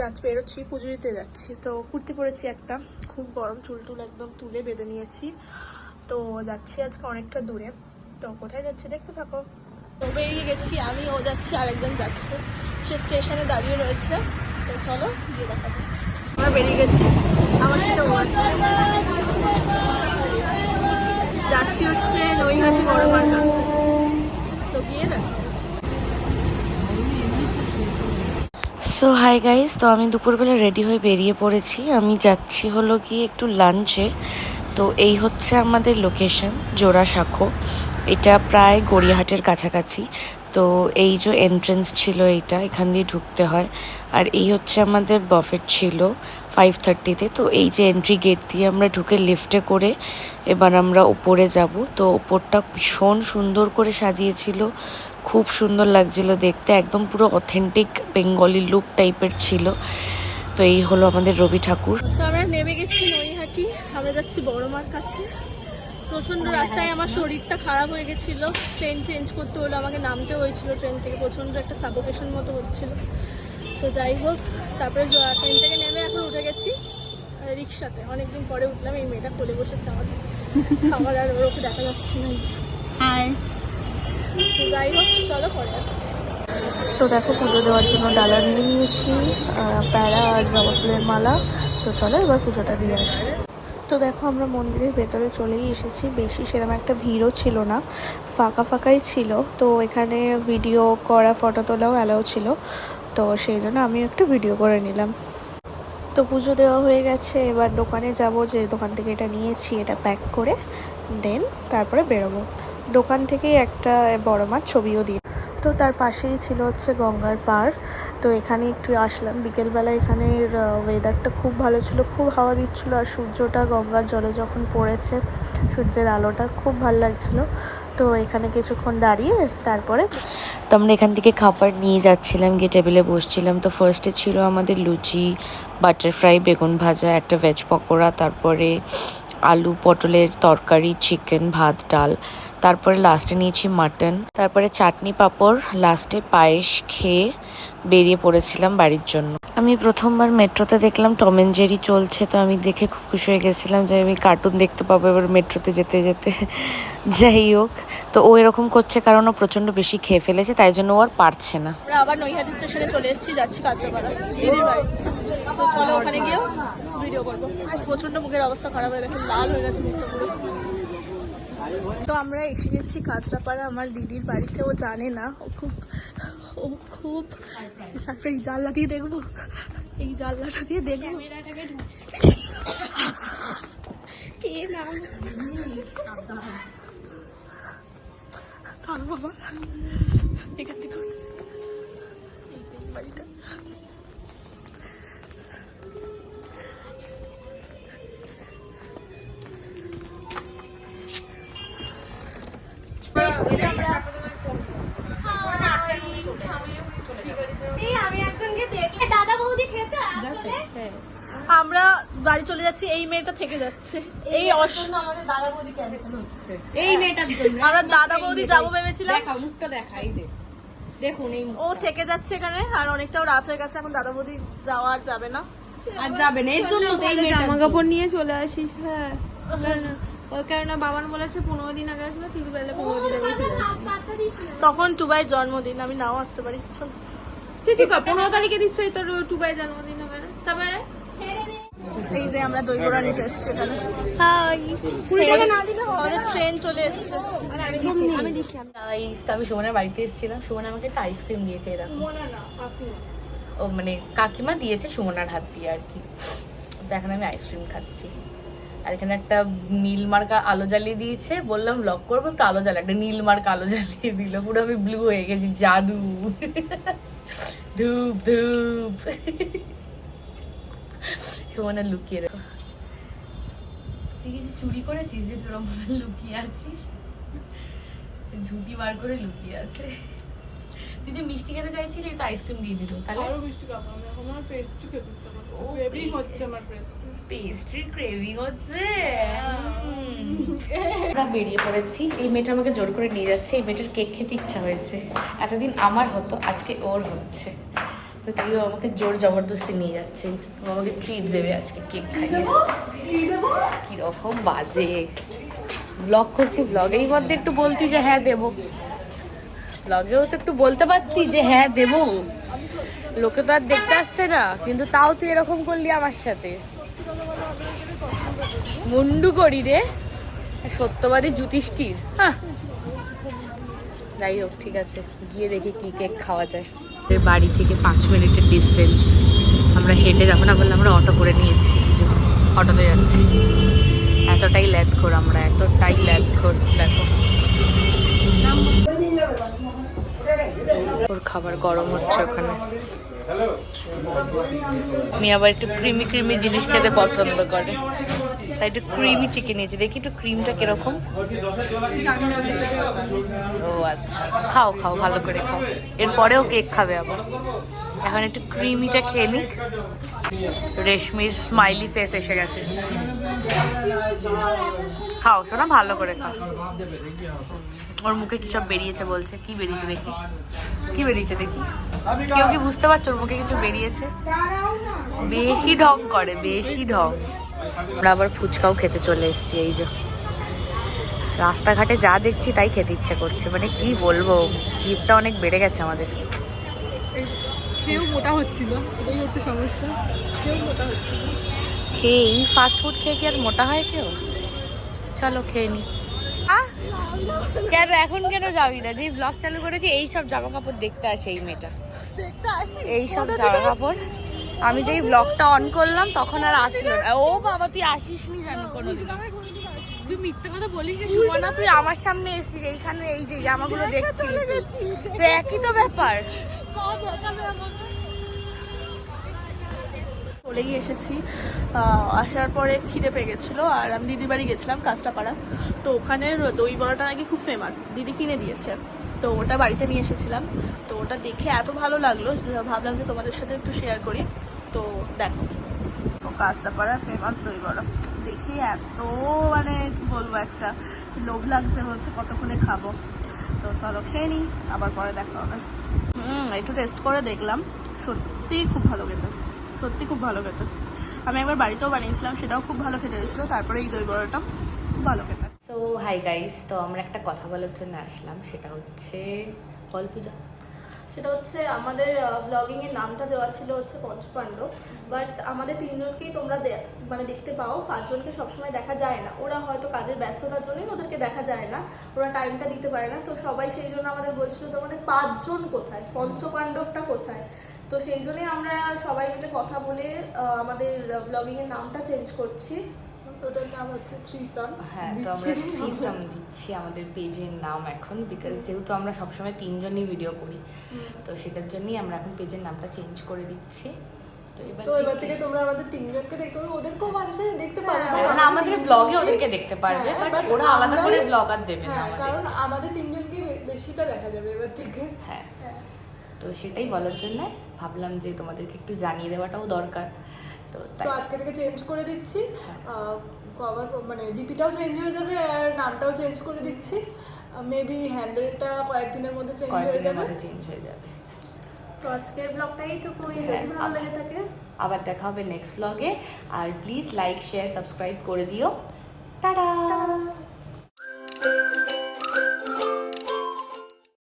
আজ বেরোচ্ছি, পুজো দিতে যাচ্ছি। তো কুর্তি পরেছি একটা, খুব গরম, চুল টুল একদম তুলে বেঁধে নিয়েছি। তো যাচ্ছি আজকে অনেকটা দূরে। তো কোথায় যাচ্ছি দেখতে থাকো। তো বেরিয়ে গেছি আমি, ও যাচ্ছে, আরেকজন যাচ্ছে, সে স্টেশনে দাঁড়িয়ে রয়েছে। তো চলো গিয়ে দেখাবো। আমরা বেরিয়ে গেছি, আমার সাথে ও আছে। যাচ্ছি হচ্ছে নৈহাটি বড় মার কাছে। তো গিয়ে দেখো। সো হাই গাইস, তো আমি দুপুরবেলা রেডি হয়ে বেরিয়ে পড়েছি। আমি যাচ্ছি হলো গিয়ে একটু লাঞ্চে। তো এই হচ্ছে আমাদের লোকেশন, জোড়াসাঁকো। এটা প্রায় গড়িয়াহাটের কাছাকাছি। তো এই যে এন্ট্রেন্স ছিল, এইটা এখান দিয়ে ঢুকতে হয়। আর এই হচ্ছে আমাদের বাফেট ছিল 5:30-তে। তো এই যে এন্ট্রি গেট দিয়ে আমরা ঢুকে লিফটে করে এবার আমরা ওপরে যাব। তো ওপরটা ভীষণ সুন্দর করে সাজিয়েছিল, খুব সুন্দর লাগছিল দেখতে, একদম পুরো অথেন্টিক বেঙ্গলি লুক টাইপের ছিল। তো এই হলো আমাদের রবি ঠাকুর। তো আমরা নেমে গেছি নৈহাটি, আমরা যাচ্ছি বড় মার কাছে। প্রচণ্ড রাস্তায় আমার শরীরটা খারাপ হয়ে গেছিলো, ট্রেন চেঞ্জ করতে হলো, আমাকে নামতে হয়েছিল ট্রেন থেকে, প্রচণ্ড একটা সাফোকেশন মতো হচ্ছিল। তো যাই হোক, তারপরে ট্রেন থেকে নেমে এখন উঠে গেছি রিক্সাতে। অনেকদিন পরে উঠলাম, এই মেয়েটা কোলে বসেছে আমাদের, আমার আর ওরকে দেখা যাচ্ছে না। হাই। তো যাই হোক, চলো পরে আসছি। তো দেখো, পুজো দেওয়ার জন্য ডালা নিয়ে নিয়েছি, প্যারা আর জবা ফুলের মালা। তো চলো এবার পুজোটা দিয়ে আসি। তো দেখো, আমরা মন্দিরের ভেতরে চলেই এসেছি। বেশি সেরকম একটা ভিড়ও ছিল না, ফাঁকা ফাঁকাই ছিল। তো এখানে ভিডিও করা, ফটো তোলাও অ্যালাউ ছিল। তো সেই জন্য আমি একটু ভিডিও করে নিলাম। তো পুজো দেওয়া হয়ে গেছে, এবার দোকানে যাব, যে দোকান থেকে এটা নিয়েছি, এটা প্যাক করে দেন তারপরে বেরোবো। দোকান থেকেই একটা বড় মার ছবিও দিয়ে। তো তার পাশেই ছিল হচ্ছে গঙ্গার পাড়। তো এখানে একটু আসলাম বিকেলবেলা। এখানের ওয়েদারটা খুব ভালো ছিল, খুব হাওয়া দিচ্ছিলো, আর সূর্যটা গঙ্গার জলে যখন পড়েছে, সূর্যের আলোটা খুব ভালো লাগছিলো। তো এখানে কিছুক্ষণ দাঁড়িয়ে তারপরে তো আমরা এখান থেকে খাবার নিয়ে যাচ্ছিলাম, গিয়ে টেবিলে বসছিলাম। তো ফার্স্টে ছিল আমাদের লুচি, বাটার ফ্রাই, বেগুন ভাজা, একটা ভেজ পকোড়া, তারপরে আলু পটলের তরকারি, চিকেন, ভাত, ডাল, তারপরে লাস্টে নিয়েছি মাটন, তারপরে চাটনি পাঁপড়, লাস্টে পায়েস খেয়ে বেরিয়ে পড়েছিলাম বাড়ির জন্য। আমি প্রথমবার মেট্রোতে দেখলাম টম অ্যান্ড জেরি চলছে। তো আমি দেখে খুব খুশি হয়ে গেছিলাম যে আমি কার্টুন দেখতে পাবো এবার মেট্রোতে যেতে যেতে। যাই হোক, তো ও এরকম করছে কারণ ও প্রচণ্ড বেশি খেয়ে ফেলেছে, তাই জন্য ও আর পারছে না। আমরা আবার নৈহাটি স্টেশনে চলে এসেছি, যাচ্ছি কাঁচরাপাড়া দিদির বাড়ি। তো চলো ওখানে গিয়েও ভিডিও করবো। প্রচণ্ড মুখের অবস্থা খারাপ হয়ে গেছে, লাল হয়ে গেছে মুখটা পুরো। তো আমরা এসে গেছি কাঁচরাপাড়া আমার দিদির বাড়িতে। ও জানে না, ও খুব এই জানলা দিয়ে দেখবো, এই জানলাটা দিয়ে দেখবো কে নাম বাবা। এখান থেকে এই যে বাড়িটা। আমরা বাড়ি চলে যাচ্ছি, এই মেয়েটা থেকে যাচ্ছে। এই আমাদের দাদা বৌদি ক্যান্সেল হচ্ছে, এই মেয়েটার জন্য। আমরা দাদা বৌদি যাবো ভেবেছিলাম, মুখটা দেখা, এই যে দেখুন, এই ও থেকে যাচ্ছে এখানে। আর অনেকটাও রাত হয়ে গেছে, এখন দাদা বৌদি যাওয়া আর যাবে না, আর যাবে না। এর জন্য জামা কাপড় নিয়ে চলে আসিস। হ্যাঁ, ওই কারণে বাবার বলেছে 15 দিন আগে আসবে, তুই বেলা 15 দিন আগে চলে আসবি। তখন টুবাইয়ের জন্মদিন, আমি নাও আসতে পারি। চল তুই 15 তারিখে নিশ্চয়ই তোর টুবাইয়ের জন্মদিন হবে না। তারপরে এই যে আমরা দই বড়া নিতে এসেছি এখানে। আমাদের ট্রেন চলে এসছে। আমি সুমনের বাড়িতে এসেছিলাম, সুমন আমাকে একটা আইসক্রিম দিয়েছে। ও মানে কাকিমা দিয়েছে সুমনার হাত দিয়ে আর কি। তো এখন আমি আইসক্রিম খাচ্ছি। আর এখানে একটা নীল মার্কা আলো জ্বালিয়ে দিয়েছে, বললাম ব্লগ করবো, একটু আলো জ্বালা, একটা নীল মার্কা আলো জ্বালিয়ে দিল, পুরো আমি ব্লু হয়ে গেছি, জাদু। ধূপ ধূপ। সুমনা লুকিয়ে রেখো। তুই কিছু চুরি করেছিস যে তোর লুকিয়ে আছিস? ঝুটি বার করে লুকিয়ে আছে। তুই যে মিষ্টি খেতে চাইছিলি, তো আইসক্রিম দিয়ে দিল। তাহলে আরো মিষ্টি খাবো আমি, আমার পেস্ট্রি খেতে ইচ্ছা করছে, ক্রেভিং হচ্ছে আমার পেস্ট্রি ক্রেভিং হচ্ছে। আমরা বেরিয়ে পড়েছি। এই মেয়েটা আমাকে জোর করে নিয়ে যাচ্ছে, এই মেয়েটার কেক খেতে ইচ্ছা হয়েছে। এতদিন আমার হতো, আজকে ওর হচ্ছে। তো তো দিদিও আমাকে জোর জবরদস্তি নিয়ে যাচ্ছে, ও আমাকে ট্রিট দেবে আজকে কেক খাইয়ে। কিরকম বাজে ব্লগ করছি, ব্লগের মধ্যে একটু বলতি যে হ্যাঁ দেবো, ব্লগেও তো একটু বলতে পারতি যে হ্যাঁ দেবো, লোকে তো আর দেখতে আসছে না, কিন্তু তাও তুই এরকম করলি আমার সাথে। মুন্ডু করি রে, সত্যবাদী যুধিষ্ঠির। হ্যাঁ যাই হোক, ঠিক আছে, গিয়ে দেখি কি কেক খাওয়া যায়। বাড়ি থেকে 5 মিনিটের ডিস্টেন্স, আমরা হেঁটে যাবো না, বললে আমরা অটো করে নিয়েছি, অটোতে যাচ্ছি। এতটাই ল্যাদখোর আমরা, এতটাই ল্যাদখোর। দেখো ওর খাবার গরম হচ্ছে ওখানে। আমি আবার একটু ক্রিমি ক্রিমি জিনিস খেতে পছন্দ করে, তাই একটু ক্রিমি চিকেন নিয়েছি, দেখি একটু ক্রিমটা কিরকম। ও আচ্ছা, খাও খাও, ভালো করে খাও, এরপরেও কেক খাবে আবার। এখন একটু ক্রিমিটা খেয়ে নিক। রেশমির স্মাইলি ফেস এসে গেছে। খাও শোনা, ভালো করে খাও। ওর মুখে কি সব বেরিয়েছে বলছে, কি বেরিয়েছে দেখি, কি বেরিয়েছে দেখি। কেউ কি বুঝতে পারছো ওর মুখে কিছু বেরিয়েছে? বেশি ঢং করে, বেশি ঢং। আমরা আবার ফুচকাও খেতে চলে এসেছি। এই যে রাস্তাঘাটে যা দেখছি তাই খেতে ইচ্ছে করছে, মানে কি বলবো, জিভটা অনেক বেড়ে গেছে আমাদের। কেউ মোটা হচ্ছিল, এই হচ্ছে সমস্যা, কেউ মোটা হচ্ছিল। খেয়ে এই ফাস্টফুড খেয়ে কি আর মোটা হয় কেউ? চলো খেয়ে নি। কেন এখন কেন যাবি না? যে ব্লগ চালু করেছি এই সব জামা কাপড় দেখতে আসে এই মেয়েটা, এই সব জামা কাপড়। আমি যেই ব্লগটা অন করলাম তখন আর আসলো না। ও বাবা, তুই আসিস নি জানো কোনোদিন? তুই মিথ্যে কথা বলিস সুমনা, তুই আমার সামনে এসেছিস এইখানে, এই যে জামাগুলো দেখছিস তো একই তো ব্যাপার। চলেই এসেছি। আসার পরে খিদে পেয়ে গেছিলো, আর আমি দিদির বাড়ি গেছিলাম কাঁচরাপাড়া, তো ওখানের দই বড়াটা নাকি খুব ফেমাস, দিদি কিনে দিয়েছে, তো ওটা বাড়িতে নিয়ে এসেছিলাম। তো ওটা দেখে এত ভালো লাগলো যে ভাবলাম যে তোমাদের সাথে একটু শেয়ার করি। তো দেখো, তো কাঁচরাপাড়া ফেমাস দই বড়া দেখে এত মানে কি বলবো, একটা লোভ লাগছে, বলছে কতক্ষণে খাবো। তো চলো খেয়ে নিই, আবার পরে দেখা হবে। একটু টেস্ট করে দেখলাম, সত্যিই খুব ভালো খেতে, সত্যি খুব ভালো খেতে। আমি একবার বাড়িতেও বানিয়েছিলাম, সেটাও খুব ভালো খেতে হয়েছিল। তারপরে এই দই বড়াটা খুব ভালো খেতে। সো হাই গাইস, তো আমরা একটা কথা বলার জন্য আসলাম, সেটা হচ্ছে বল পূজা। সেটা হচ্ছে আমাদের ব্লগিং এর নামটা দেওয়া ছিল হচ্ছে পঞ্চপাণ্ডব, বাট আমাদের 3 জনকেই তোমরা মানে দেখতে পাও, 5 জনকে সবসময় দেখা যায় না, ওরা হয়তো কাজের ব্যস্ততার জন্যই ওদেরকে দেখা যায় না, ওরা টাইমটা দিতে পারে না। তো সবাই সেই জন্য আমাদের বলছিল তোমাদের 5 জন কোথায়, পঞ্চপাণ্ডবটা কোথায়। তো সেই জন্যই আমরা সবাই মিলে কথা বলে আমাদের ব্লগিং এর নামটা চেঞ্জ করছি। ওটার নাম হচ্ছে থ্রিসাম। হ্যাঁ, তো আমরা থ্রিসাম দিচ্ছি আমাদের পেজের নাম এখন, বিকজ যেহেতু আমরা সবসময় 3 জনই ভিডিও করি, তো সেটার জন্যই আমরা এখন পেজের নামটা চেঞ্জ করে দিচ্ছি। তো এবার থেকে তোমরা আমাদের 3 জনকে দেখতে পাবে, ওদেরকেও মাঝে সাঝে দেখতে পাবে, মানে আমাদের ব্লগে ওদেরকে দেখতে পারবে, বাট ওরা আলাদা করে ব্লগার দেবে না আমাদের, কারণ আমাদের 3 জনকে বেশিটা দেখা যাবে এবার থেকে। হ্যাঁ, তো সেটাই বলার জন্য ভাবলাম যে তোমাদেরকে একটু জানিয়ে দেওয়াটাও দরকার। তো আজকে থেকে চেঞ্জ করে দিচ্ছি, কভার মানে ডিপিটাও চেঞ্জ হয়ে যাবে, আর নামটাও চেঞ্জ করে দিচ্ছি। মেবি হ্যান্ডেলটা কয়েকদিনের মধ্যে চেঞ্জ হয়ে যাবে। তো আজকের ব্লগটাই তো যদি ভালো লেগে থাকে, আবার দেখা হবে নেক্সট ব্লগে। আর প্লিজ লাইক, শেয়ার, সাবস্ক্রাইব করে দিও। টাটা।